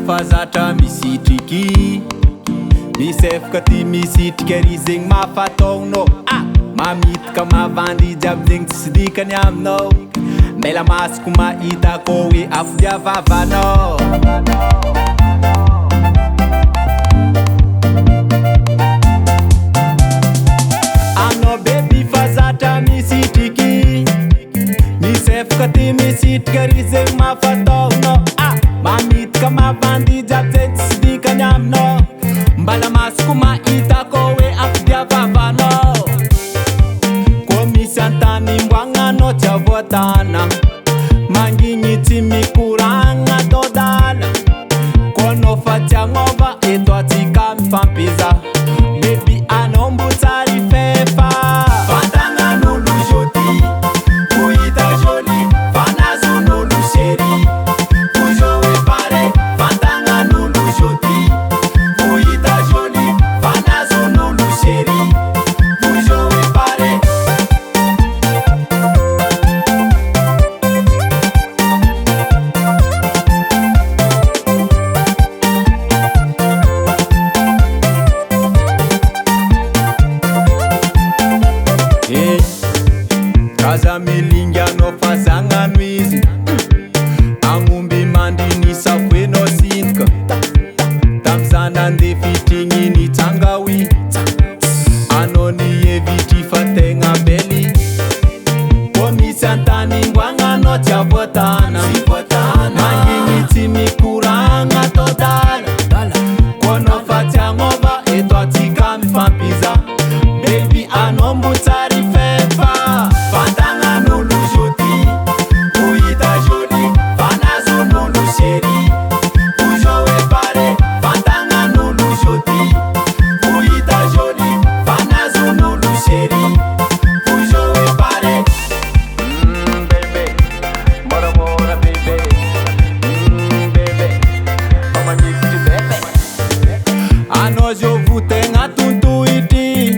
fazatra misitriky misefaka ty misitrika ry zegny mafataonao mamitika mavandy jiaby zegny tsisy dikany aminao mela masoko mahita ko hoe afodiavavanao anao bebi fazatra misitriky misefaka ty misitrika ry zegny mafataonao mamitika mavandy jiaby zegny tsisy dikany aminao mbala masoko mahita ko hoe afodiavavanao ko misy antany mboagnanao tsy avoatana mangigny tsy mikoragna tao dala ko anao fa tsy agnova eto atsika mifampiza bebi anao mbo tsary fefa Fantagnan'nolo jody ho hita joli fanazon'olo chéri ho joe pare Fantagnan'nolo jody ho hita joli fanazon'olo chéri ho joe pare kaza milingy anao fa zagnano izy agnomby mandry nisafoenao sintka tam'za nandeha fitrigny nitsangaoy anao nievitry fa tegna bely ko misy antany mboagnanao tsy avoatana mangigny tsy mikoragna tao dala ko anao fa tsy agnova eto atsika mifampiza bebi anao mbo tsary fefa Fantagnan'nolo jody ho hita joli fanazon'olo chéri ho joe pare Fantagnan'nolo jody ho hita joli fanazon'olo chéri ho joe pare bebe mora mora bebe bebe famagnifiky bebe anao zio vo tegna tontohitry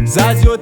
za zio